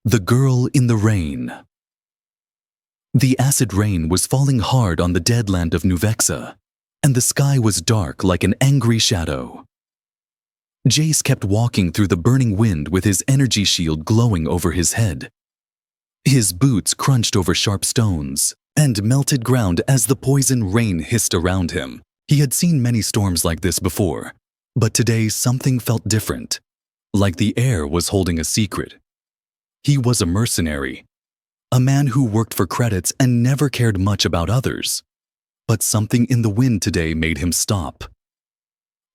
The Girl in the Rain. The acid rain was falling hard on the dead land of Nuvexa, and the sky was dark like an angry shadow. Jace kept walking through the burning wind with his energy shield glowing over his head. His boots crunched over sharp stones and melted ground as the poison rain hissed around him. He had seen many storms like this before, but today something felt different, like the air was holding a secret. He was a mercenary, a man who worked for credits and never cared much about others. But something in the wind today made him stop.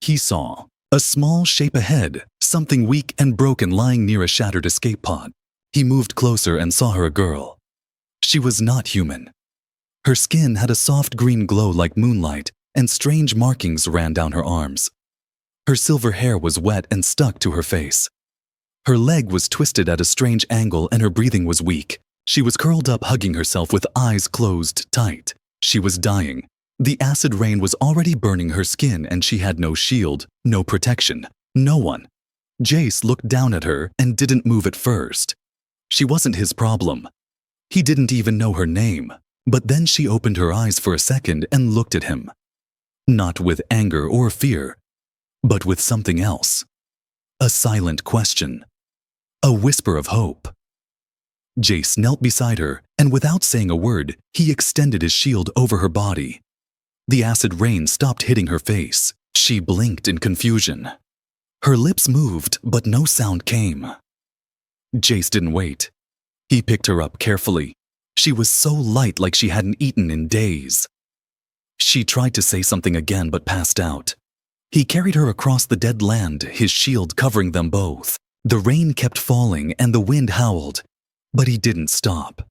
He saw a small shape ahead, something weak and broken lying near a shattered escape pod. He moved closer and saw her a girl. She was not human. Her skin had a soft green glow like moonlight, and strange markings ran down her arms. Her silver hair was wet and stuck to her face. Her leg was twisted at a strange angle and her breathing was weak. She was curled up hugging herself with eyes closed tight. She was dying. The acid rain was already burning her skin and she had no shield, no protection, no one. Jace looked down at her and didn't move at first. She wasn't his problem. He didn't even know her name. But then she opened her eyes for a second and looked at him. Not with anger or fear, but with something else. A silent question. A whisper of hope. Jace knelt beside her, and without saying a word, he extended his shield over her body. The acid rain stopped hitting her face. She blinked in confusion. Her lips moved, but no sound came. Jace didn't wait. He picked her up carefully. She was so light like she hadn't eaten in days. She tried to say something again but passed out. He carried her across the dead land, his shield covering them both. The rain kept falling and the wind howled, but he didn't stop.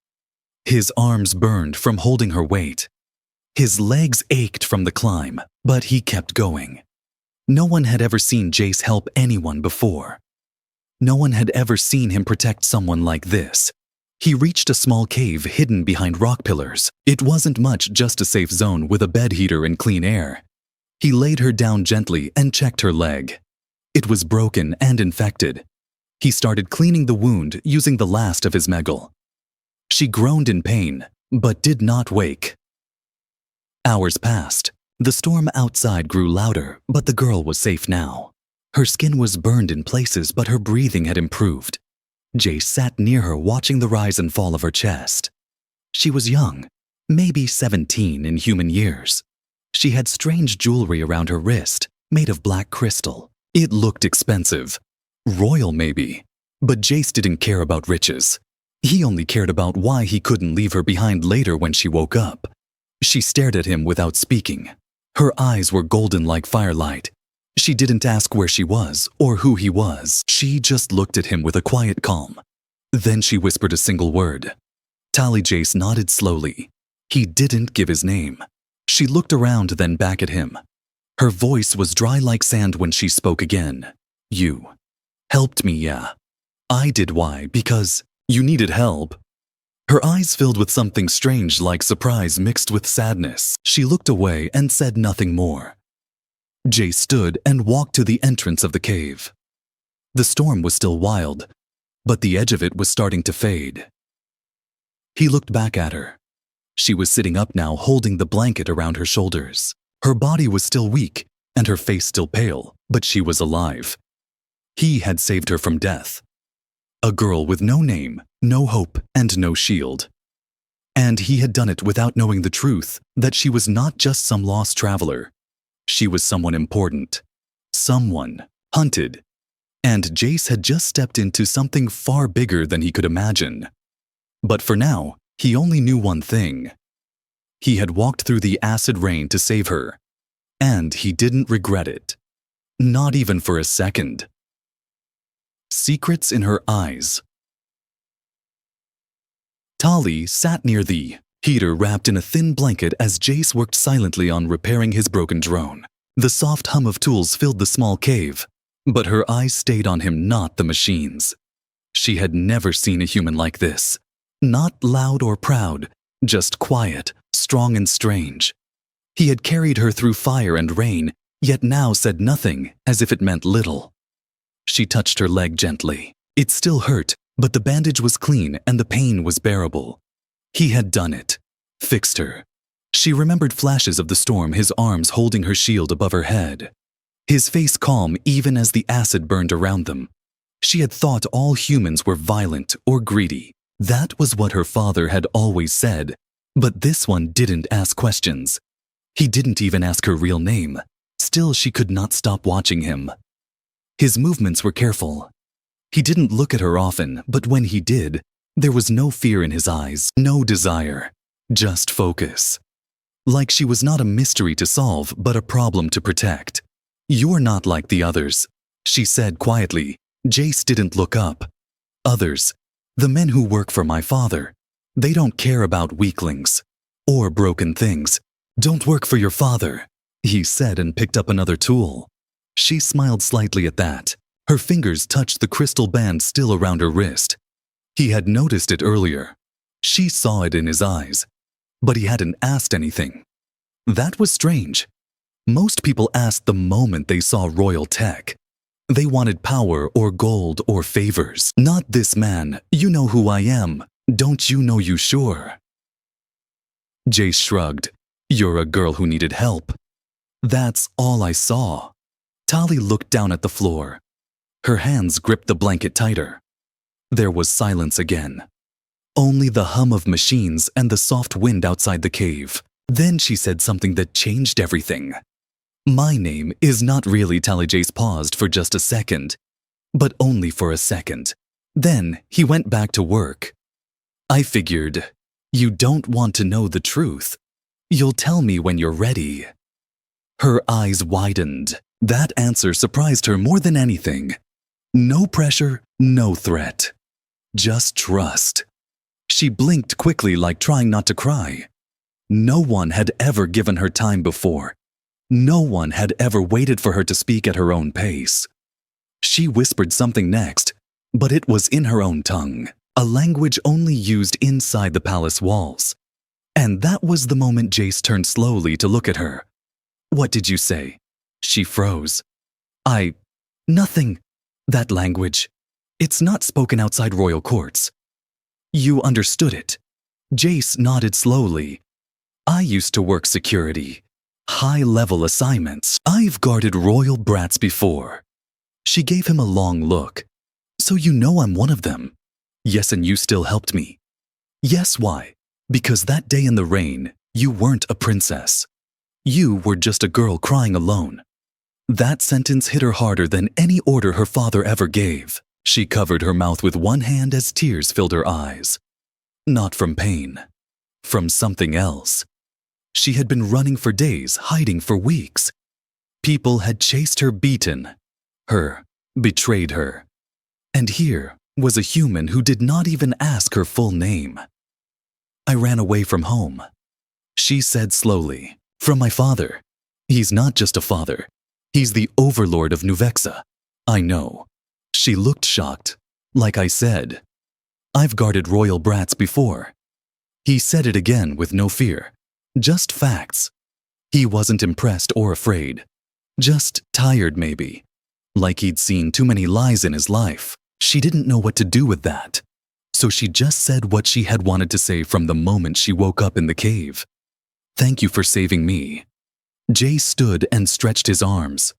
His arms burned from holding her weight. His legs ached from the climb, but he kept going. No one had ever seen Jace help anyone before. No one had ever seen him protect someone like this. He reached a small cave hidden behind rock pillars. It wasn't much, just a safe zone with a bed heater and clean air. He laid her down gently and checked her leg. It was broken and infected. He started cleaning the wound using the last of his megal. She groaned in pain, but did not wake. Hours passed. The storm outside grew louder, but the girl was safe now. Her skin was burned in places, but her breathing had improved. Jace sat near her, watching the rise and fall of her chest. She was young, maybe 17 in human years. She had strange jewelry around her wrist, made of black crystal. It looked expensive. Royal, maybe. But Jace didn't care about riches. He only cared about why he couldn't leave her behind later when she woke up. She stared at him without speaking. Her eyes were golden like firelight. She didn't ask where she was or who he was. She just looked at him with a quiet calm. Then she whispered a single word. Tally. Jace nodded slowly. He didn't give his name. She looked around, then back at him. Her voice was dry like sand when she spoke again. You helped me, yeah. I did. Why? Because you needed help. Her eyes filled with something strange like surprise mixed with sadness. She looked away and said nothing more. Jace stood and walked to the entrance of the cave. The storm was still wild, but the edge of it was starting to fade. He looked back at her. She was sitting up now, holding the blanket around her shoulders. Her body was still weak and her face still pale, but she was alive. He had saved her from death. A girl with no name, no hope, and no shield. And he had done it without knowing the truth, that she was not just some lost traveler. She was someone important. Someone hunted. And Jace had just stepped into something far bigger than he could imagine. But for now, he only knew one thing. He had walked through the acid rain to save her. And he didn't regret it. Not even for a second. Secrets in her eyes. Tali sat near the heater wrapped in a thin blanket as Jace worked silently on repairing his broken drone. The soft hum of tools filled the small cave, but her eyes stayed on him, not the machines. She had never seen a human like this. Not loud or proud, just quiet, strong and strange. He had carried her through fire and rain, yet now said nothing, as if it meant little. She touched her leg gently. It still hurt, But the bandage was clean and the pain was bearable. He had done it. Fixed her. She remembered flashes of the storm, his arms holding her shield above her head. His face calm even as the acid burned around them. She had thought all humans were violent or greedy. That was what her father had always said. But this one didn't ask questions. He didn't even ask her real name. Still, she could not stop watching him. His movements were careful. He didn't look at her often, but when he did, there was no fear in his eyes, no desire, just focus. Like she was not a mystery to solve, but a problem to protect. "You're not like the others," she said quietly. Jace didn't look up. "Others, the men who work for my father, they don't care about weaklings or broken things. Don't work for your father," he said and picked up another tool. She smiled slightly at that. Her fingers touched the crystal band still around her wrist. He had noticed it earlier. She saw it in his eyes, but he hadn't asked anything. That was strange. Most people asked the moment they saw royal tech. They wanted power or gold or favors. Not this man. "You know who I am. Don't you know you sure?" Jace shrugged. "You're a girl who needed help." "That's all I saw." Tali looked down at the floor. Her hands gripped the blanket tighter. There was silence again. Only the hum of machines and the soft wind outside the cave. Then she said something that changed everything. "My name is not really Tali." Jace paused for just a second, but only for a second. Then he went back to work. "I figured, you don't want to know the truth. You'll tell me when you're ready." Her eyes widened. That answer surprised her more than anything. No pressure, no threat. Just trust. She blinked quickly, like trying not to cry. No one had ever given her time before. No one had ever waited for her to speak at her own pace. She whispered something next, but it was in her own tongue, a language only used inside the palace walls. And that was the moment Jace turned slowly to look at her. "What did you say?" She froze. Nothing. That language. It's not spoken outside royal courts." "You understood it?" Jace nodded slowly. "I used to work security. High-level assignments. I've guarded royal brats before." She gave him a long look. "So you know I'm one of them?" "Yes, and you still helped me." "Yes, why?" "Because that day in the rain, you weren't a princess. You were just a girl crying alone." That sentence hit her harder than any order her father ever gave. She covered her mouth with one hand as tears filled her eyes. Not from pain. From something else. She had been running for days, hiding for weeks. People had chased her, beaten her, betrayed her. And here was a human who did not even ask her full name. "I ran away from home," she said slowly. "From my father. He's not just a father. He's the Overlord of Nuvexa." "I know." She looked shocked. "Like I said, I've guarded royal brats before." He said it again with no fear. Just facts. He wasn't impressed or afraid. Just tired, maybe. Like he'd seen too many lies in his life. She didn't know what to do with that. So she just said what she had wanted to say from the moment she woke up in the cave. "Thank you for saving me." Jay stood and stretched his arms.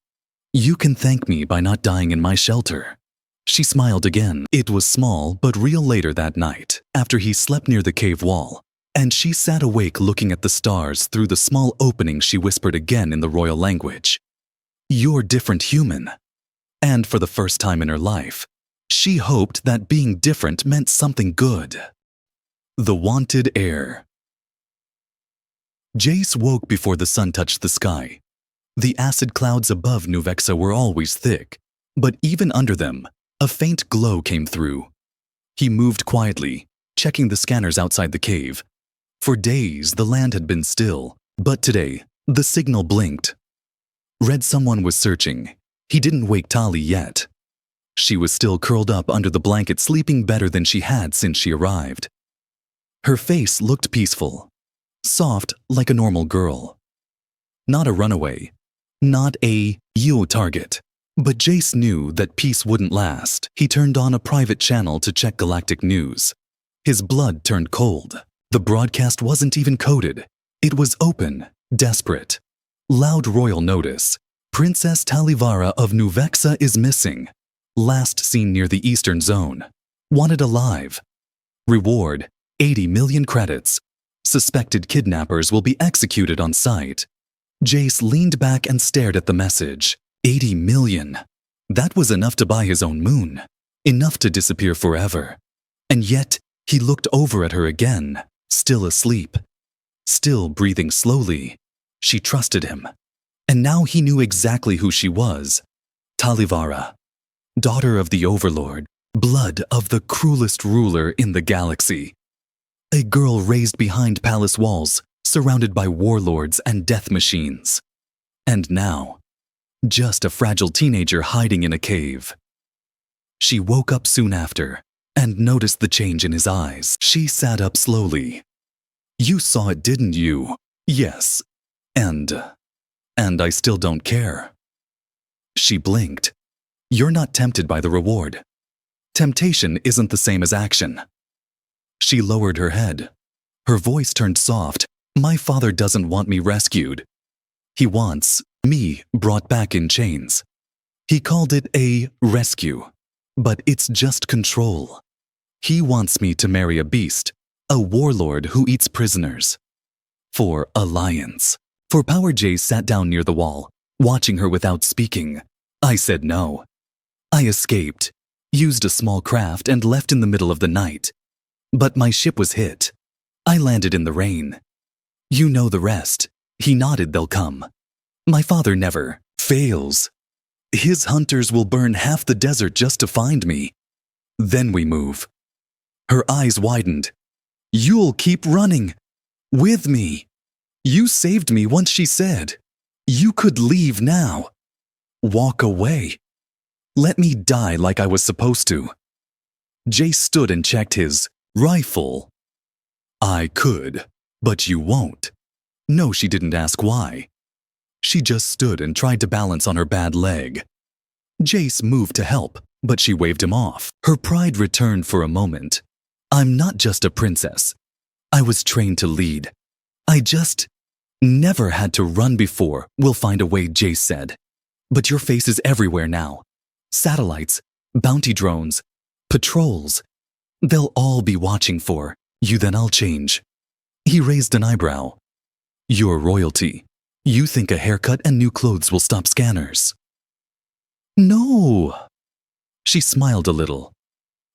"You can thank me by not dying in my shelter." She smiled again. It was small but real later that night, after he slept near the cave wall, and she sat awake looking at the stars through the small opening. She whispered again in the royal language. "You're different human." And for the first time in her life, she hoped that being different meant something good. The wanted heir. Jace woke before the sun touched the sky. The acid clouds above Nuvexa were always thick, but even under them, a faint glow came through. He moved quietly, checking the scanners outside the cave. For days, the land had been still, but today, the signal blinked. Read someone was searching. He didn't wake Tali yet. She was still curled up under the blanket, sleeping better than she had since she arrived. Her face looked peaceful. Soft like a normal girl. Not a runaway. Not a you target. But Jace knew that peace wouldn't last. He turned on a private channel to check galactic news. His blood turned cold. The broadcast wasn't even coded. It was open, desperate. Loud royal notice. Princess Talivara of Nuvexa is missing. Last seen near the eastern zone. Wanted alive. Reward, 80 million credits. Suspected kidnappers will be executed on sight. Jace leaned back and stared at the message. 80 million. That was enough to buy his own moon. Enough to disappear forever. And yet, he looked over at her again, still asleep. Still breathing slowly. She trusted him. And now he knew exactly who she was. Talivara. Daughter of the Overlord. Blood of the cruelest ruler in the galaxy. A girl raised behind palace walls, surrounded by warlords and death machines. And now, just a fragile teenager hiding in a cave. She woke up soon after and noticed the change in his eyes. She sat up slowly. You saw it, didn't you? Yes. And I still don't care. She blinked. You're not tempted by the reward. Temptation isn't the same as action. She lowered her head. Her voice turned soft. My father doesn't want me rescued. He wants me brought back in chains. He called it a rescue, but it's just control. He wants me to marry a beast, a warlord who eats prisoners. For alliance. For power, Jace sat down near the wall, watching her without speaking. I said no. I escaped, used a small craft and left in the middle of the night. But my ship was hit. I landed in the rain. You know the rest. He nodded. They'll come. My father never fails. His hunters will burn half the desert just to find me. Then we move. Her eyes widened. You'll keep running. With me. You saved me once, she said. You could leave now. Walk away. Let me die like I was supposed to. Jace stood and checked his rifle. I could, but you won't. No, she didn't ask why. She just stood and tried to balance on her bad leg. Jace moved to help, but she waved him off. Her pride returned for a moment. I'm not just a princess. I was trained to lead. I just never had to run before. We'll find a way, Jace said. But your face is everywhere now. Satellites, bounty drones, patrols. They'll all be watching for you, then I'll change. He raised an eyebrow. You're royalty. You think a haircut and new clothes will stop scanners. No. She smiled a little.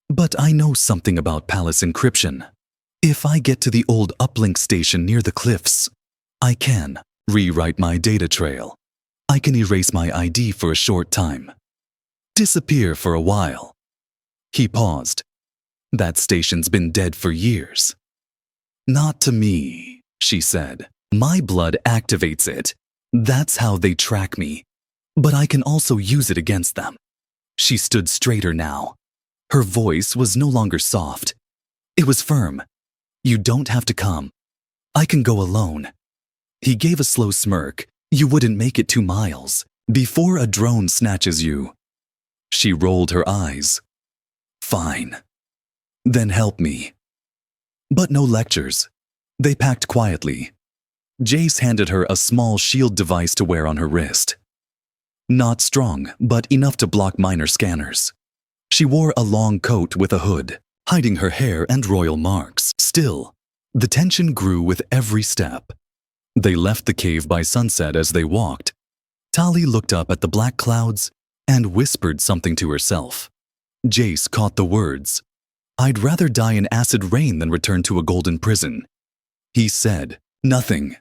But I know something about palace encryption. If I get to the old uplink station near the cliffs, I can rewrite my data trail. I can erase my ID for a short time. Disappear for a while. He paused. That station's been dead for years. Not to me, she said. My blood activates it. That's how they track me. But I can also use it against them. She stood straighter now. Her voice was no longer soft. It was firm. You don't have to come. I can go alone. He gave a slow smirk. You wouldn't make it 2 miles before a drone snatches you. She rolled her eyes. Fine. Then help me. But no lectures. They packed quietly. Jace handed her a small shield device to wear on her wrist. Not strong, but enough to block minor scanners. She wore a long coat with a hood, hiding her hair and royal marks. Still, the tension grew with every step. They left the cave by sunset as they walked. Tali looked up at the black clouds and whispered something to herself. Jace caught the words. I'd rather die in acid rain than return to a golden prison. He said nothing,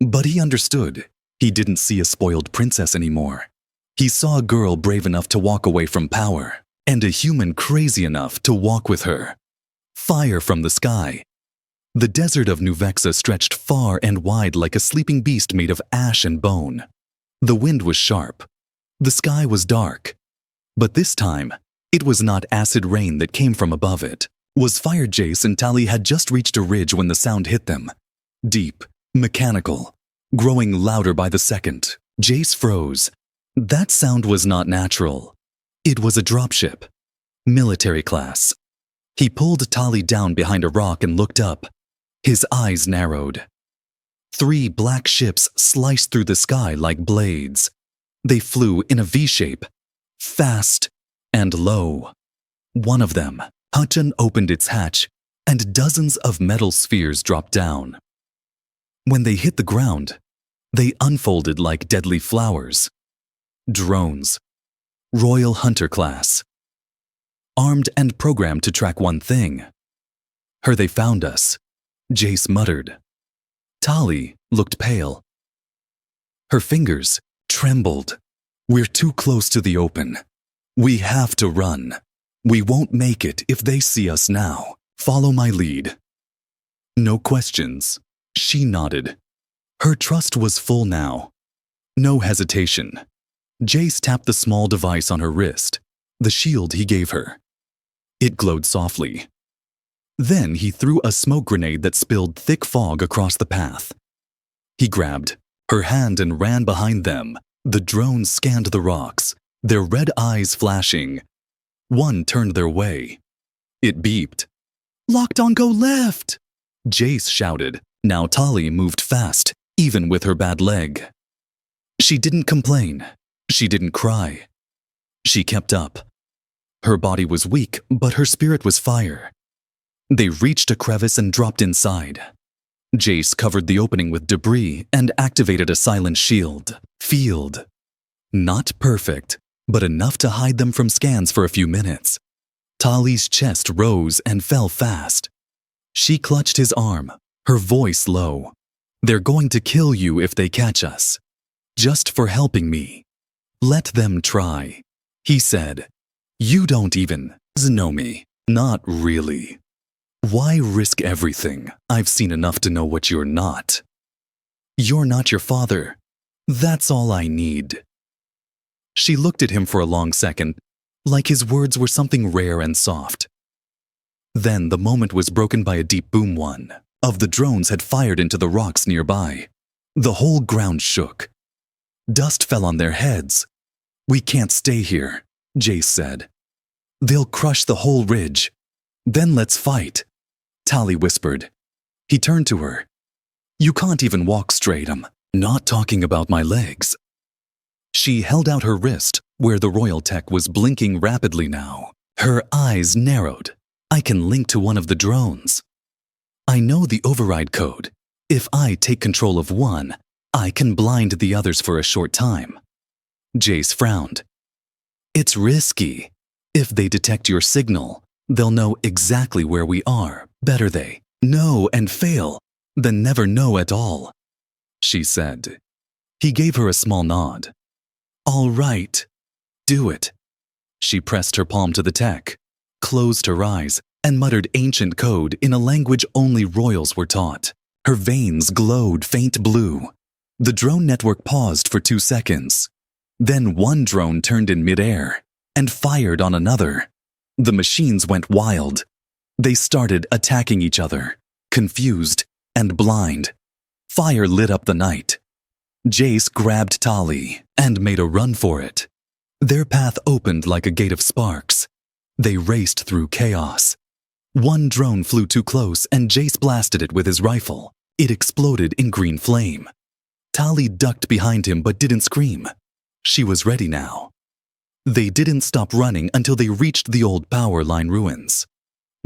but he understood. He didn't see a spoiled princess anymore. He saw a girl brave enough to walk away from power, and a human crazy enough to walk with her. Fire from the sky. The desert of Nuvexa stretched far and wide like a sleeping beast made of ash and bone. The wind was sharp. The sky was dark. But this time, it was not acid rain that came from above it. Was fire. Jace and Tali had just reached a ridge when the sound hit them. Deep, mechanical, growing louder by the second. Jace froze. That sound was not natural. It was a dropship. Military class. He pulled Tali down behind a rock and looked up. His eyes narrowed. 3 black ships sliced through the sky like blades. They flew in a V-shape, fast and low. One of them, Hutchin, opened its hatch, and dozens of metal spheres dropped down. When they hit the ground, they unfolded like deadly flowers. Drones. Royal Hunter class. Armed and programmed to track one thing. Her they found us, Jace muttered. Tali looked pale. Her fingers trembled. We're too close to the open. We have to run. We won't make it if they see us now. Follow my lead. No questions. She nodded. Her trust was full now. No hesitation. Jace tapped the small device on her wrist, the shield he gave her. It glowed softly. Then he threw a smoke grenade that spilled thick fog across the path. He grabbed her hand and ran behind them. The drones scanned the rocks, their red eyes flashing. One turned their way. It beeped. "Locked on, go left!" Jace shouted. Now Tali moved fast, even with her bad leg. She didn't complain. She didn't cry. She kept up. Her body was weak, but her spirit was fire. They reached a crevice and dropped inside. Jace covered the opening with debris and activated a silent field. Not perfect, but enough to hide them from scans for a few minutes. Tali's chest rose and fell fast. She clutched his arm, her voice low. "They're going to kill you if they catch us. Just for helping me. Let them try," he said. "You don't even know me. Not really. Why risk everything? I've seen enough to know what you're not. You're not your father. That's all I need." She looked at him for a long second, like his words were something rare and soft. Then the moment was broken by a deep boom. One of the drones had fired into the rocks nearby. The whole ground shook. Dust fell on their heads. "We can't stay here," Jace said. "They'll crush the whole ridge. Then let's fight," Tali whispered. He turned to her. "You can't even walk straight. I'm not talking about my legs." She held out her wrist, where the royal tech was blinking rapidly now. Her eyes narrowed. "I can link to one of the drones. I know the override code. If I take control of one, I can blind the others for a short time." Jace frowned. "It's risky. If they detect your signal, they'll know exactly where we are. Better they know and fail than never know at all," she said. He gave her a small nod. "All right, do it." She pressed her palm to the tech, closed her eyes, and muttered ancient code in a language only royals were taught. Her veins glowed faint blue. The drone network paused for 2 seconds. Then one drone turned in midair and fired on another. The machines went wild. They started attacking each other, confused and blind. Fire lit up the night. Jace grabbed Tali and made a run for it. Their path opened like a gate of sparks. They raced through chaos. One drone flew too close and Jace blasted it with his rifle. It exploded in green flame. Tali ducked behind him but didn't scream. She was ready now. They didn't stop running until they reached the old power line ruins.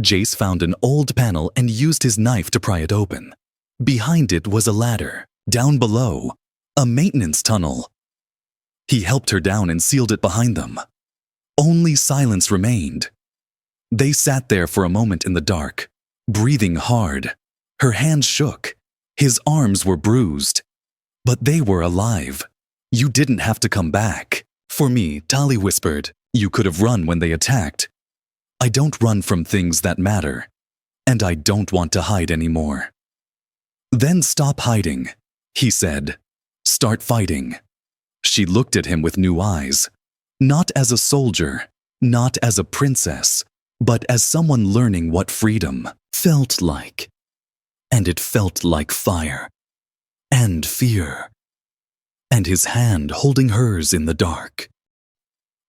Jace found an old panel and used his knife to pry it open. Behind it was a ladder. Down below, a maintenance tunnel. He helped her down and sealed it behind them. Only silence remained. They sat there for a moment in the dark, breathing hard. Her hands shook. His arms were bruised. But they were alive. "You didn't have to come back." "For me," Tali whispered, "you could have run when they attacked. I don't run from things that matter, and I don't want to hide anymore." "Then stop hiding," he said. "Start fighting." She looked at him with new eyes. Not as a soldier, not as a princess, but as someone learning what freedom felt like. And it felt like fire and fear. and his hand holding hers in the dark.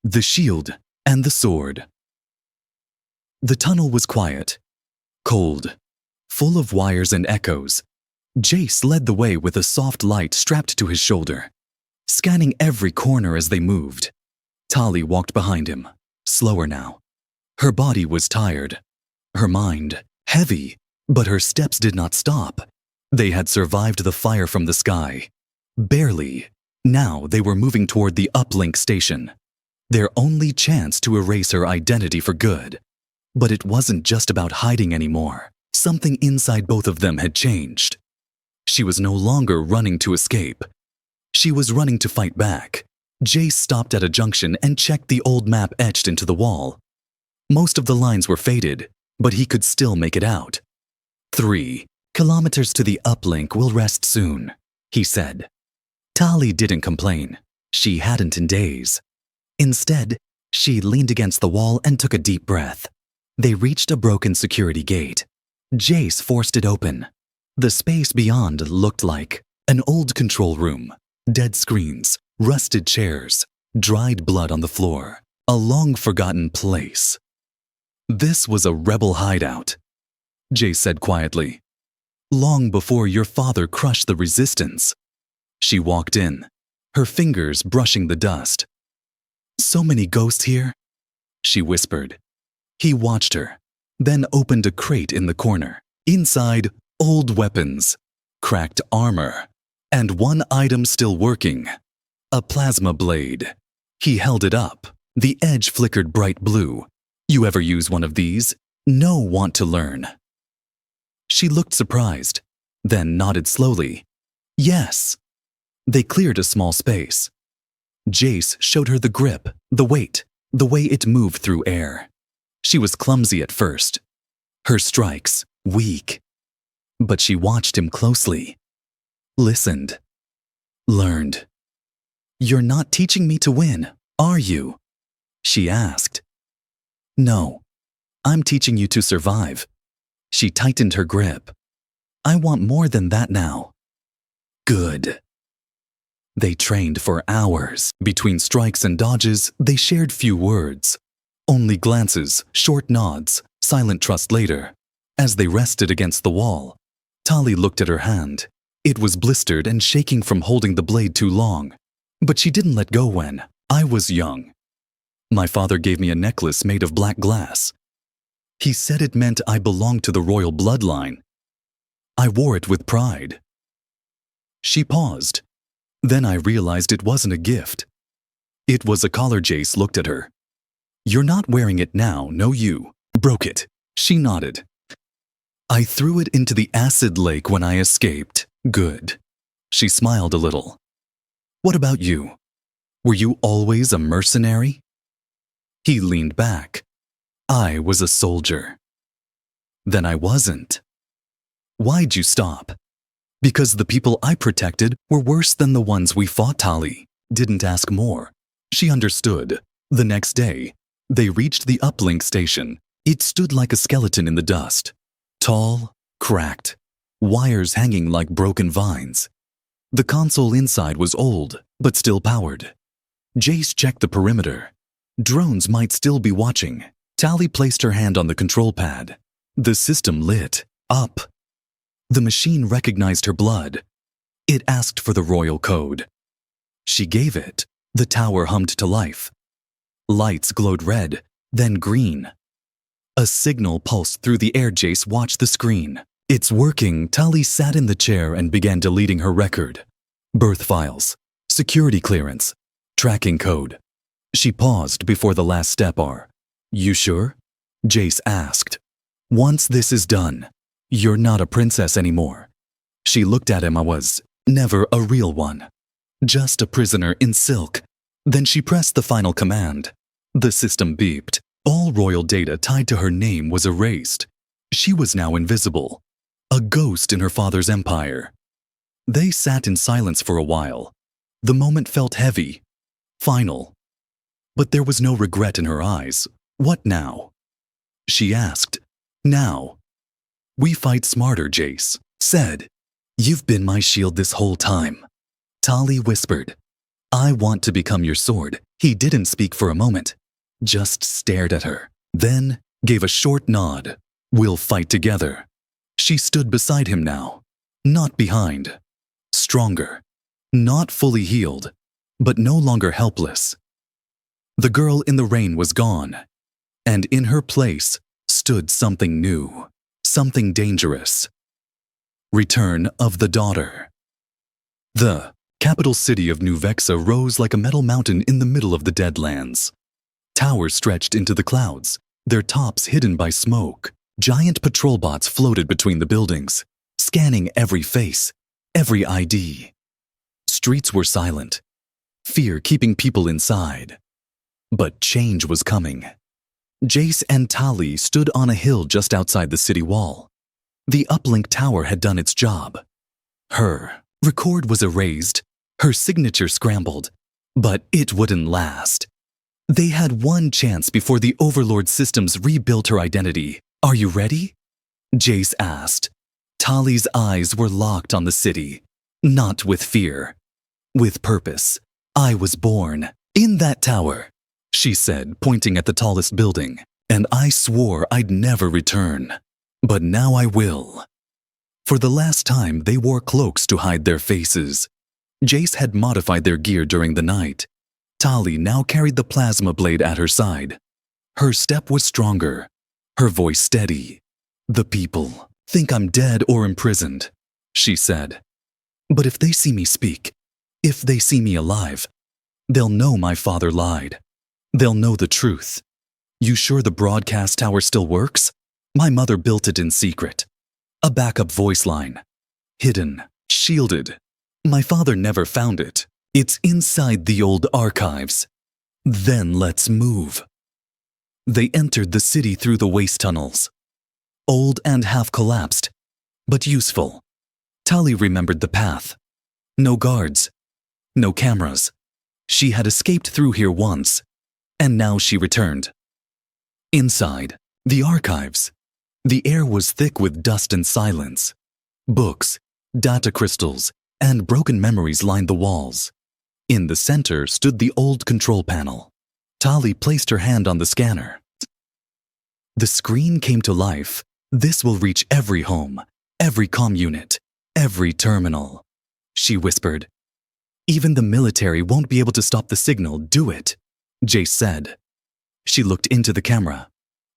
The shield and the sword. The tunnel was quiet, cold, full of wires and echoes. Jace led the way with a soft light strapped to his shoulder, scanning every corner as they moved. Tali walked behind him, slower now. Her body was tired, her mind heavy, but her steps did not stop. They had survived the fire from the sky. Barely. Now they were moving toward the uplink station, their only chance to erase her identity for good. But it wasn't just about hiding anymore. Something inside both of them had changed. She was no longer running to escape. She was running to fight back. Jace stopped at a junction and checked the old map etched into the wall. Most of the lines were faded, but he could still make it out. 3 kilometers to the uplink will rest soon, he said. Tali didn't complain. She hadn't in days. Instead, she leaned against the wall and took a deep breath. They reached a broken security gate. Jace forced it open. The space beyond looked like an old control room, dead screens, rusted chairs, dried blood on the floor, a long-forgotten place. This was a rebel hideout, Jace said quietly. Long before your father crushed the resistance. She walked in, her fingers brushing the dust. So many ghosts here, she whispered. He watched her, then opened a crate in the corner. Inside, old weapons, cracked armor, and one item still working, a plasma blade. He held it up. The edge flickered bright blue. You ever use one of these? No, want to learn. She looked surprised, then nodded slowly. Yes. They cleared a small space. Jace showed her the grip, the weight, the way it moved through air. She was clumsy at first, her strikes weak. But she watched him closely, listened, learned. You're not teaching me to win, are you? She asked. No, I'm teaching you to survive. She tightened her grip. I want more than that now. Good. They trained for hours. Between strikes and dodges, they shared few words. Only glances, short nods, silent trust later. As they rested against the wall, Tali looked at her hand. It was blistered and shaking from holding the blade too long. But she didn't let go when I was young. My father gave me a necklace made of black glass. He said it meant I belonged to the royal bloodline. I wore it with pride. She paused. Then I realized it wasn't a gift. It was a collar. Jace looked at her. You're not wearing it now, no you. Broke it. She nodded. I threw it into the acid lake when I escaped. Good. She smiled a little. What about you? Were you always a mercenary? He leaned back. I was a soldier. Then I wasn't. Why'd you stop? Because the people I protected were worse than the ones we fought. Tali didn't ask more. She understood. The next day, they reached the uplink station. It stood like a skeleton in the dust. Tall, cracked, wires hanging like broken vines. The console inside was old, but still powered. Jace checked the perimeter. Drones might still be watching. Tali placed her hand on the control pad. The system lit up. The machine recognized her blood. It asked for the royal code. She gave it. The tower hummed to life. Lights glowed red, then green. A signal pulsed through the air. Jace watched the screen. It's working. Tali sat in the chair and began deleting her record. Birth files, security clearance, tracking code. She paused before the last step. Are you sure? Jace asked. Once this is done, you're not a princess anymore. She looked at him. I was never a real one. Just a prisoner in silk. Then she pressed the final command. The system beeped. All royal data tied to her name was erased. She was now invisible. A ghost in her father's empire. They sat in silence for a while. The moment felt heavy, final. But there was no regret in her eyes. What now? She asked. Now. We fight smarter, Jace said. You've been my shield this whole time. Tali whispered, "I want to become your sword." He didn't speak for a moment, just stared at her, then gave a short nod. "We'll fight together." She stood beside him now, not behind. Stronger, not fully healed, but no longer helpless. The girl in the rain was gone, and in her place stood something new, something dangerous. Return of the Daughter. The capital city of Nuvexa rose like a metal mountain in the middle of the Deadlands. Towers stretched into the clouds, their tops hidden by smoke. Giant patrol bots floated between the buildings, scanning every face, every ID. Streets were silent, fear keeping people inside. But change was coming. Jace and Tali stood on a hill just outside the city wall. The uplink tower had done its job. Her record was erased, her signature scrambled, but it wouldn't last. They had one chance before the Overlord systems rebuilt her identity. "Are you ready?" Jace asked. Tali's eyes were locked on the city, not with fear, with purpose. "I was born in that tower," she said, pointing at the tallest building, "and I swore I'd never return. But now I will." For the last time, they wore cloaks to hide their faces. Jace had modified their gear during the night. Tali now carried the plasma blade at her side. Her step was stronger, her voice steady. "The people think I'm dead or imprisoned," she said. "But if they see me speak, if they see me alive, they'll know my father lied. They'll know the truth. You sure the broadcast tower still works? My mother built it in secret. A backup voice line. Hidden, shielded. My father never found it. It's inside the old archives. Then let's move." They entered the city through the waste tunnels. Old and half-collapsed, but useful. Tali remembered the path. No guards, no cameras. She had escaped through here once, and now she returned. Inside, the archives. The air was thick with dust and silence. Books, data crystals, and broken memories lined the walls. In the center stood the old control panel. Tali placed her hand on the scanner. The screen came to life. "This will reach every home, every comm unit, every terminal," she whispered. "Even the military won't be able to stop the signal. Do it," Jace said. She looked into the camera.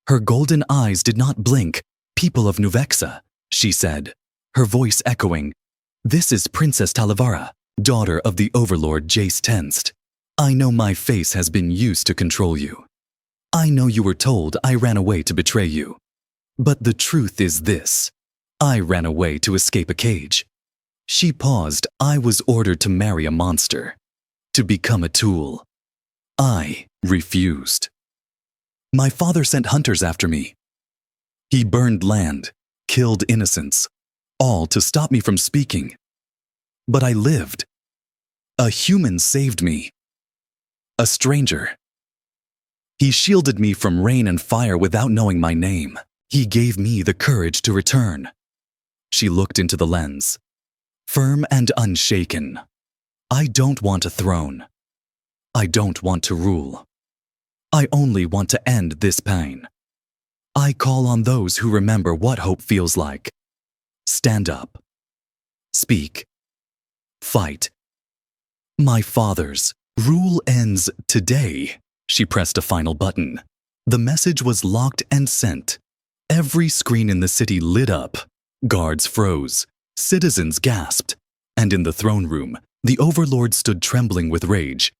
Her golden eyes did not blink. "People of Nuvexa," she said, her voice echoing. "This is Princess Talavara, daughter of the Overlord." Jace tensed. "I know my face has been used to control you. I know you were told I ran away to betray you. But the truth is this. I ran away to escape a cage." She paused. "I was ordered to marry a monster, to become a tool. I refused. My father sent hunters after me. He burned land, killed innocents, all to stop me from speaking. But I lived. A human saved me. A stranger. He shielded me from rain and fire without knowing my name. He gave me the courage to return." She looked into the lens, firm and unshaken. "I don't want a throne. I don't want to rule. I only want to end this pain. I call on those who remember what hope feels like. Stand up. Speak. Fight. My father's rule ends today." She pressed a final button. The message was locked and sent. Every screen in the city lit up. Guards froze. Citizens gasped. And in the throne room, the Overlord stood trembling with rage.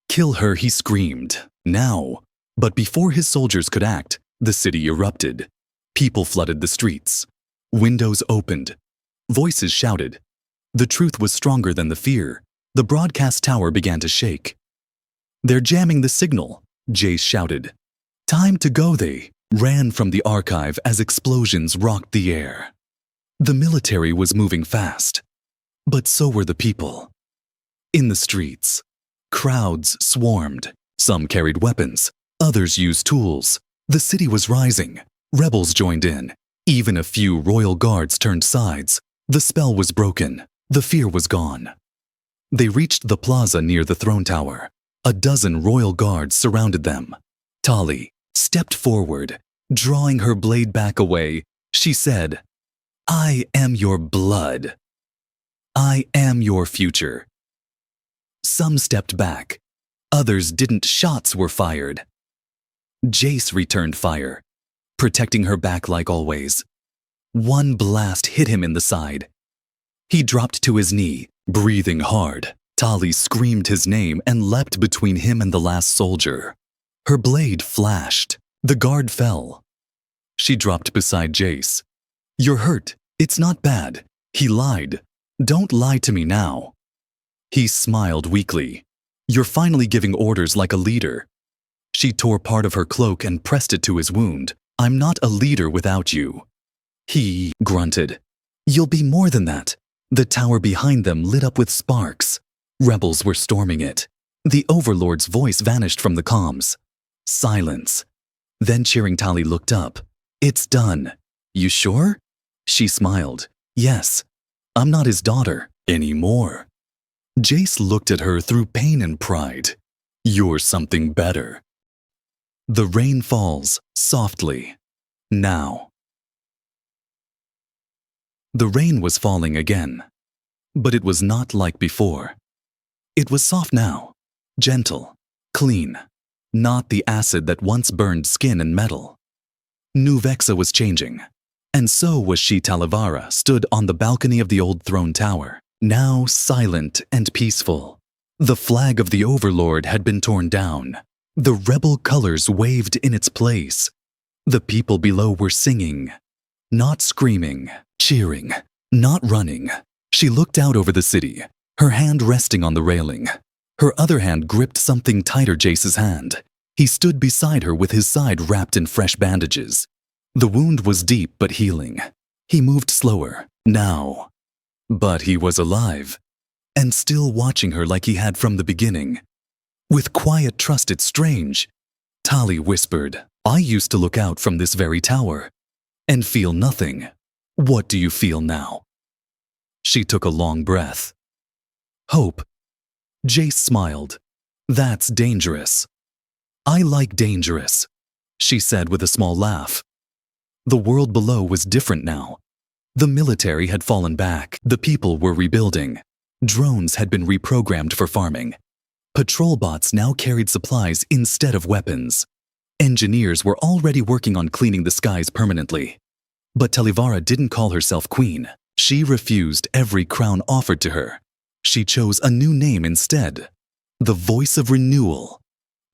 "Kill her," he screamed. "Now." But before his soldiers could act, the city erupted. People flooded the streets. Windows opened. Voices shouted. The truth was stronger than the fear. The broadcast tower began to shake. "They're jamming the signal," Jace shouted. "Time to go." They ran from the archive as explosions rocked the air. The military was moving fast, but so were the people. In the streets, crowds swarmed. Some carried weapons, others used tools. The city was rising. Rebels joined in. Even a few royal guards turned sides. The spell was broken. The fear was gone. They reached the plaza near the throne tower. A dozen royal guards surrounded them. Tali stepped forward, drawing her blade back away. She said, "I am your blood. I am your future." Some stepped back. Others didn't. Shots were fired. Jace returned fire, protecting her back like always. One blast hit him in the side. He dropped to his knee, breathing hard. Tali screamed his name and leapt between him and the last soldier. Her blade flashed. The guard fell. She dropped beside Jace. "You're hurt. It's not bad." He lied. "Don't lie to me now." He smiled weakly. "You're finally giving orders like a leader." She tore part of her cloak and pressed it to his wound. "I'm not a leader without you." He grunted. "You'll be more than that." The tower behind them lit up with sparks. Rebels were storming it. The Overlord's voice vanished from the comms. Silence. Then cheering Tali looked up. "It's done." "You sure?" She smiled. "Yes. I'm not his daughter anymore." Jace looked at her through pain and pride. "You're something better." The rain falls softly. Now. The rain was falling again, but it was not like before. It was soft now, gentle, clean, not the acid that once burned skin and metal. Nuvexa was changing, and so was she. Talivara stood on the balcony of the old throne tower, now silent and peaceful. The flag of the Overlord had been torn down. The rebel colors waved in its place. The people below were singing, not screaming, cheering, not running. She looked out over the city, her hand resting on the railing. Her other hand gripped something tighter. Jace's hand. He stood beside her with his side wrapped in fresh bandages. The wound was deep but healing. He moved slower, now. But he was alive, and still watching her like he had from the beginning. With quiet trust. "It's strange," Tali whispered. "I used to look out from this very tower and feel nothing. What do you feel now?" She took a long breath. "Hope." Jace smiled. "That's dangerous." "I like dangerous," she said with a small laugh. The world below was different now. The military had fallen back. The people were rebuilding. Drones had been reprogrammed for farming. Patrol bots now carried supplies instead of weapons. Engineers were already working on cleaning the skies permanently. But Talivara didn't call herself queen. She refused every crown offered to her. She chose a new name instead, the Voice of Renewal,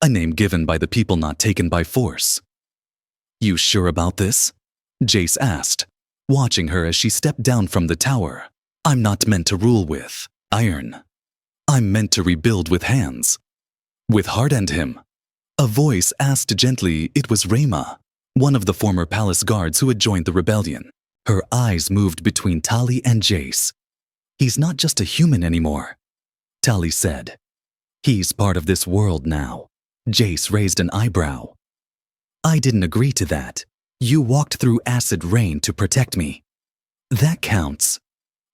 a name given by the people, not taken by force. "You sure about this?" Jace asked, watching her as she stepped down from the tower. "I'm not meant to rule with iron. I'm meant to rebuild with hands, with heart." "And him?" A voice asked gently. It was Rayma, one of the former palace guards who had joined the rebellion. Her eyes moved between Tali and Jace. "He's not just a human anymore," Tali said. "He's part of this world now." Jace raised an eyebrow. "I didn't agree to that. You walked through acid rain to protect me." "That counts,"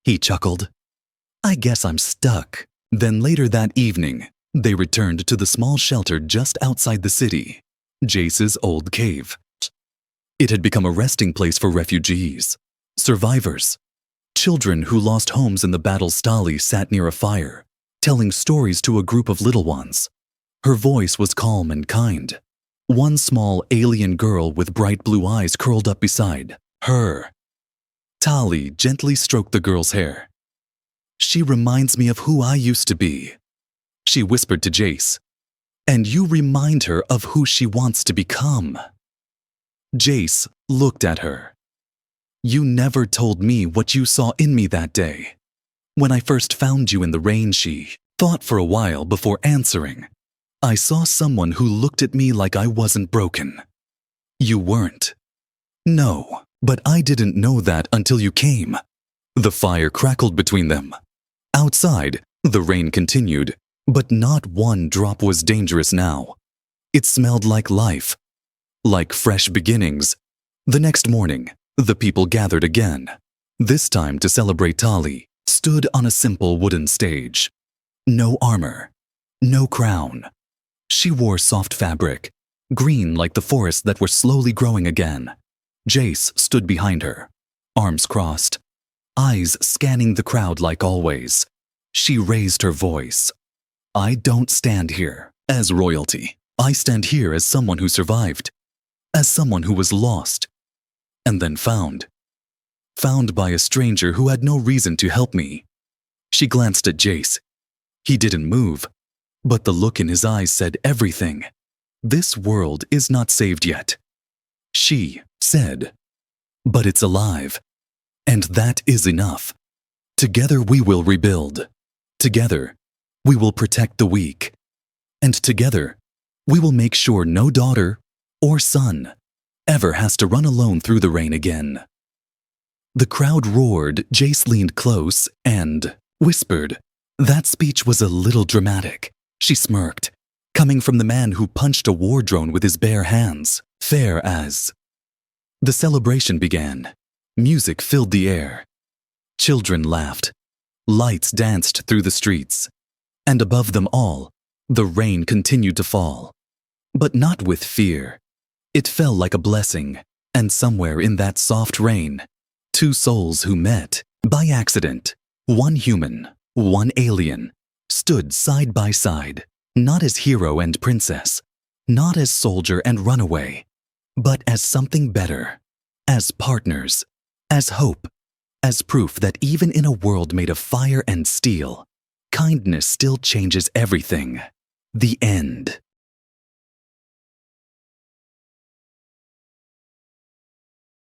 he chuckled. "I guess I'm stuck." Then later that evening, they returned to the small shelter just outside the city, Jace's old cave. It had become a resting place for refugees, survivors, children who lost homes in the battle. Tali sat near a fire, telling stories to a group of little ones. Her voice was calm and kind. One small alien girl with bright blue eyes curled up beside her. Tali gently stroked the girl's hair. "She reminds me of who I used to be," she whispered to Jace. "And you remind her of who she wants to become." Jace looked at her. "You never told me what you saw in me that day. When I first found you in the rain." She thought for a while before answering. "I saw someone who looked at me like I wasn't broken. You weren't." "No, but I didn't know that until you came." The fire crackled between them. Outside, the rain continued, but not one drop was dangerous now. It smelled like life, like fresh beginnings. The next morning, the people gathered again, this time to celebrate. Tali stood on a simple wooden stage. No armor, no crown. She wore soft fabric, green like the forests that were slowly growing again. Jace stood behind her, arms crossed, eyes scanning the crowd like always. She raised her voice. I don't stand here as royalty. I stand here as someone who survived, as someone who was lost, and then found. Found by a stranger who had no reason to help me. She glanced at Jace. He didn't move, but the look in his eyes said everything. This world is not saved yet. She said, but it's alive, and that is enough. Together we will rebuild. Together, we will protect the weak. And together, we will make sure no daughter or son ever has to run alone through the rain again. The crowd roared. Jace leaned close and whispered. That speech was a little dramatic. She smirked, coming from the man who punched a war drone with his bare hands, fair as. The celebration began. Music filled the air. Children laughed. Lights danced through the streets. And above them all, the rain continued to fall. But not with fear. It fell like a blessing, and somewhere in that soft rain, two souls who met by accident, one human, one alien, stood side by side, not as hero and princess, not as soldier and runaway, but as something better, as partners, as hope, as proof that even in a world made of fire and steel, kindness still changes everything. The end.